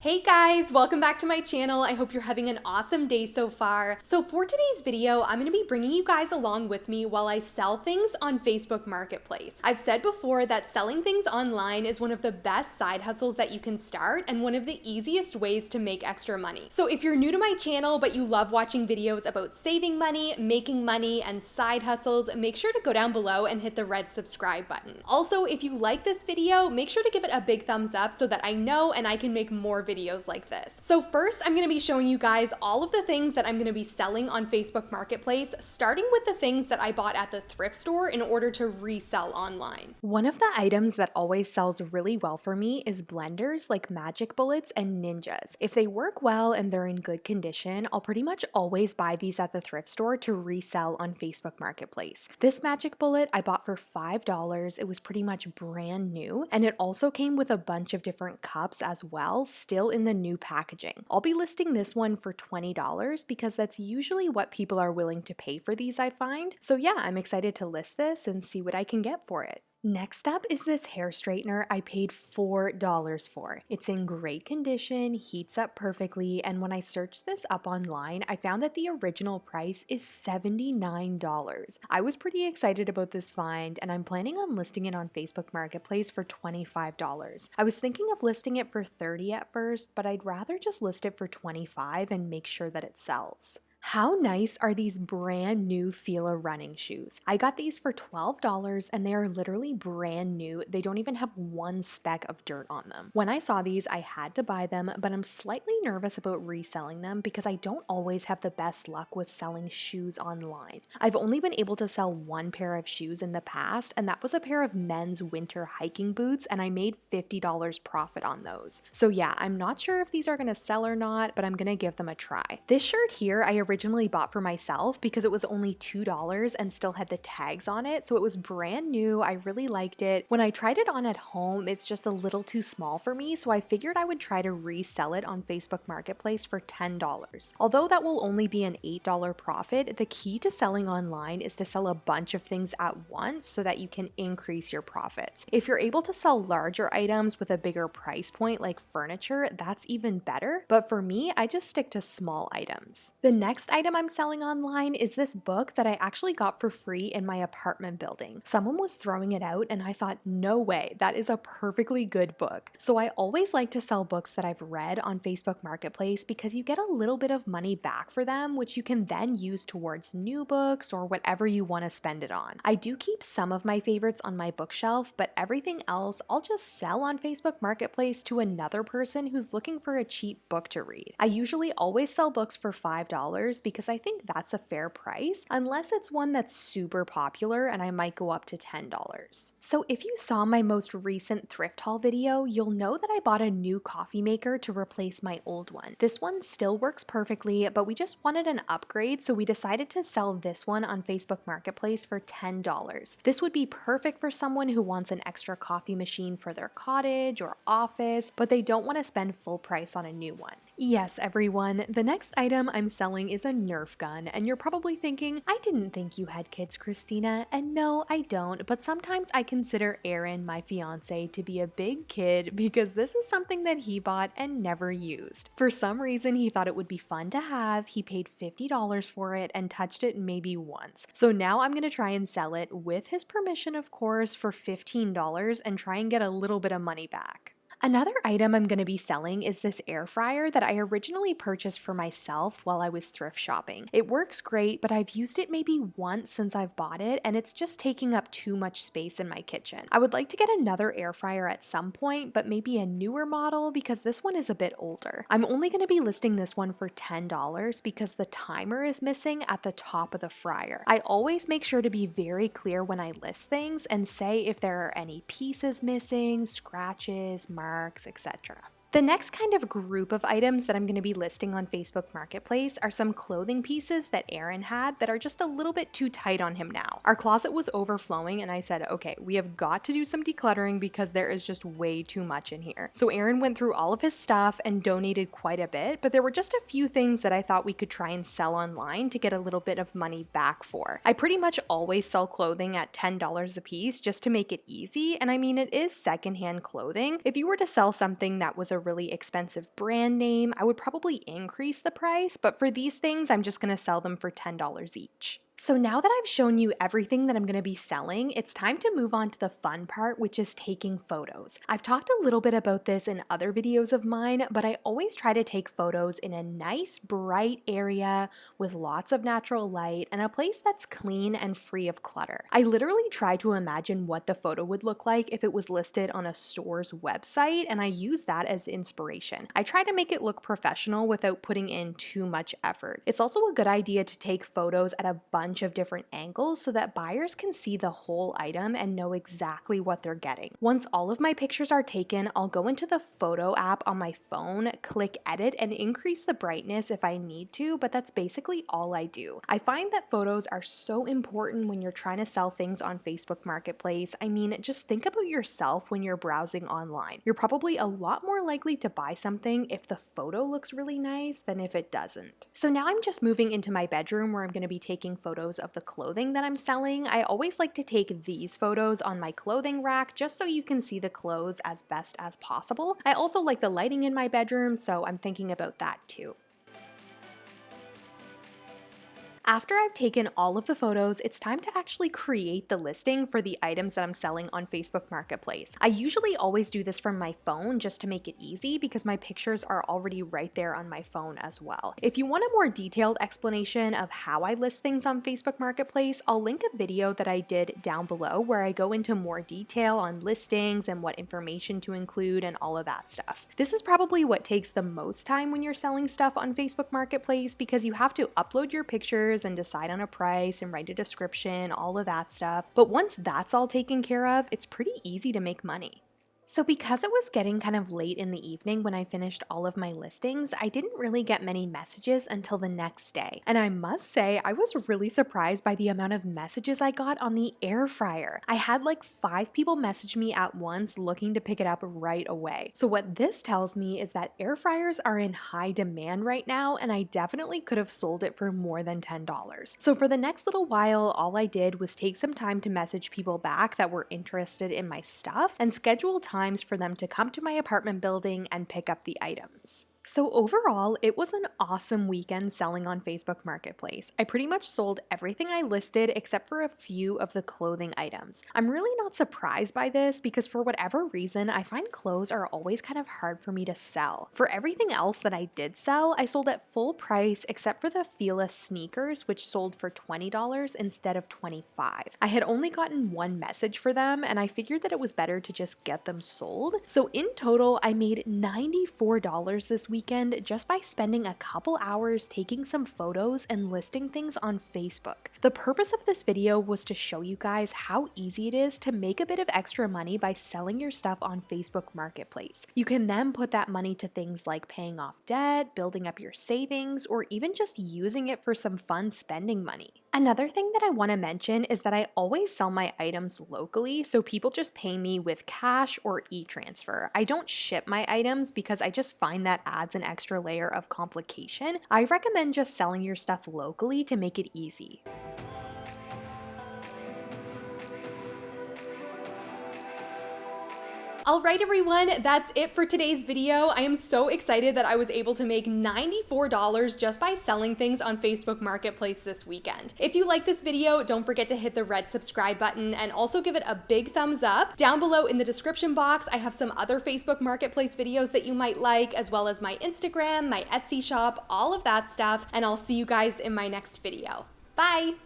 Hey guys, welcome back to my channel. I hope you're having an awesome day so far. So for today's video, I'm gonna be bringing you guys along with me while I sell things on Facebook Marketplace. I've said before that selling things online is one of the best side hustles that you can start and one of the easiest ways to make extra money. So if you're new to my channel but you love watching videos about saving money, making money, and side hustles, make sure to go down below and hit the red subscribe button. Also, if you like this video, make sure to give it a big thumbs up so that I know and I can make more videos like this. So first, I'm going to be showing you guys all of the things that I'm going to be selling on Facebook Marketplace, starting with the things that I bought at the thrift store in order to resell online. One of the items that always sells really well for me is blenders like Magic Bullets and Ninjas. If they work well and they're in good condition, I'll pretty much always buy these at the thrift store to resell on Facebook Marketplace. This Magic Bullet I bought for $5. It was pretty much brand new, and it also came with a bunch of different cups as well, still in the new packaging. I'll be listing this one for $20 because that's usually what people are willing to pay for these, I find. So yeah, I'm excited to list this and see what I can get for it. Next up is this hair straightener I paid $4 for. It's in great condition, heats up perfectly, and when I searched this up online, I found that the original price is $79. I was pretty excited about this find, and I'm planning on listing it on Facebook Marketplace for $25. I was thinking of listing it for $30 at first, but I'd rather just list it for $25 and make sure that it sells. How nice are these brand new Fila running shoes? I got these for $12 and they are literally brand new. They don't even have one speck of dirt on them. When I saw these, I had to buy them, but I'm slightly nervous about reselling them because I don't always have the best luck with selling shoes online. I've only been able to sell one pair of shoes in the past, and that was a pair of men's winter hiking boots, and I made $50 profit on those. So yeah, I'm not sure if these are gonna sell or not, but I'm gonna give them a try. This shirt here, I originally bought for myself because it was only $2 and still had the tags on it, so it was brand new. I really liked it. When I tried it on at home, it's just a little too small for me, so I figured I would try to resell it on Facebook Marketplace for $10. Although that will only be an $8 profit, the key to selling online is to sell a bunch of things at once so that you can increase your profits. If you're able to sell larger items with a bigger price point like furniture, that's even better, but for me, I just stick to small items. The next item I'm selling online is this book that I actually got for free in my apartment building. Someone was throwing it out and I thought, no way, that is a perfectly good book. So I always like to sell books that I've read on Facebook Marketplace because you get a little bit of money back for them, which you can then use towards new books or whatever you want to spend it on. I do keep some of my favorites on my bookshelf, but everything else I'll just sell on Facebook Marketplace to another person who's looking for a cheap book to read. I usually always sell books for $5 because I think that's a fair price, unless it's one that's super popular and I might go up to $10. So if you saw my most recent thrift haul video, you'll know that I bought a new coffee maker to replace my old one. This one still works perfectly, but we just wanted an upgrade, so we decided to sell this one on Facebook Marketplace for $10. This would be perfect for someone who wants an extra coffee machine for their cottage or office, but they don't want to spend full price on a new one. Yes, everyone, the next item I'm selling is a Nerf gun, and you're probably thinking, I didn't think you had kids, Christina, and no, I don't, but sometimes I consider Aaron, my fiance, to be a big kid because this is something that he bought and never used. For some reason, he thought it would be fun to have. He paid $50 for it and touched it maybe once. So now I'm gonna try and sell it, with his permission of course, for $15 and try and get a little bit of money back. Another item I'm going to be selling is this air fryer that I originally purchased for myself while I was thrift shopping. It works great, but I've used it maybe once since I've bought it, and it's just taking up too much space in my kitchen. I would like to get another air fryer at some point, but maybe a newer model because this one is a bit older. I'm only going to be listing this one for $10 because the timer is missing at the top of the fryer. I always make sure to be very clear when I list things and say if there are any pieces missing, scratches, marks, etc. The next kind of group of items that I'm going to be listing on Facebook Marketplace are some clothing pieces that Aaron had that are just a little bit too tight on him now. Our closet was overflowing and I said, okay, we have got to do some decluttering because there is just way too much in here. So Aaron went through all of his stuff and donated quite a bit, but there were just a few things that I thought we could try and sell online to get a little bit of money back for. I pretty much always sell clothing at $10 a piece just to make it easy, and I mean, it is secondhand clothing. If you were to sell something that was a really expensive brand name, I would probably increase the price, but for these things, I'm just gonna sell them for $10 each. So now that I've shown you everything that I'm going to be selling, it's time to move on to the fun part, which is taking photos. I've talked a little bit about this in other videos of mine, but I always try to take photos in a nice, bright area with lots of natural light and a place that's clean and free of clutter. I literally try to imagine what the photo would look like if it was listed on a store's website, and I use that as inspiration. I try to make it look professional without putting in too much effort. It's also a good idea to take photos at a bunch of different angles so that buyers can see the whole item and know exactly what they're getting. Once all of my pictures are taken, I'll go into the photo app on my phone, click edit, and increase the brightness if I need to, but that's basically all I do. I find that photos are so important when you're trying to sell things on Facebook Marketplace. I mean, just think about yourself when you're browsing online. You're probably a lot more likely to buy something if the photo looks really nice than if it doesn't. So now I'm just moving into my bedroom where I'm going to be taking photos of the clothing that I'm selling. I always like to take these photos on my clothing rack just so you can see the clothes as best as possible. I also like the lighting in my bedroom, so I'm thinking about that too. After I've taken all of the photos, it's time to actually create the listing for the items that I'm selling on Facebook Marketplace. I usually always do this from my phone just to make it easy because my pictures are already right there on my phone as well. If you want a more detailed explanation of how I list things on Facebook Marketplace, I'll link a video that I did down below where I go into more detail on listings and what information to include and all of that stuff. This is probably what takes the most time when you're selling stuff on Facebook Marketplace because you have to upload your pictures and decide on a price and write a description, all of that stuff. But once that's all taken care of, it's pretty easy to make money. So because it was getting kind of late in the evening when I finished all of my listings, I didn't really get many messages until the next day. And I must say, I was really surprised by the amount of messages I got on the air fryer. I had like 5 people message me at once looking to pick it up right away. So what this tells me is that air fryers are in high demand right now, and I definitely could have sold it for more than $10. So for the next little while, all I did was take some time to message people back that were interested in my stuff and schedule times for them to come to my apartment building and pick up the items. So overall, it was an awesome weekend selling on Facebook Marketplace. I pretty much sold everything I listed except for a few of the clothing items. I'm really not surprised by this because for whatever reason, I find clothes are always kind of hard for me to sell. For everything else that I did sell, I sold at full price except for the Fila sneakers, which sold for $20 instead of $25. I had only gotten one message for them and I figured that it was better to just get them sold. So in total, I made $94 this weekend just by spending a couple hours taking some photos and listing things on Facebook. The purpose of this video was to show you guys how easy it is to make a bit of extra money by selling your stuff on Facebook Marketplace. You can then put that money to things like paying off debt, building up your savings, or even just using it for some fun spending money. Another thing that I want to mention is that I always sell my items locally, so people just pay me with cash or e-transfer. I don't ship my items because I just find that adds an extra layer of complication. I recommend just selling your stuff locally to make it easy. Alright everyone, that's it for today's video. I am so excited that I was able to make $94 just by selling things on Facebook Marketplace this weekend. If you like this video, don't forget to hit the red subscribe button and also give it a big thumbs up. Down below in the description box, I have some other Facebook Marketplace videos that you might like, as well as my Instagram, my Etsy shop, all of that stuff, and I'll see you guys in my next video. Bye!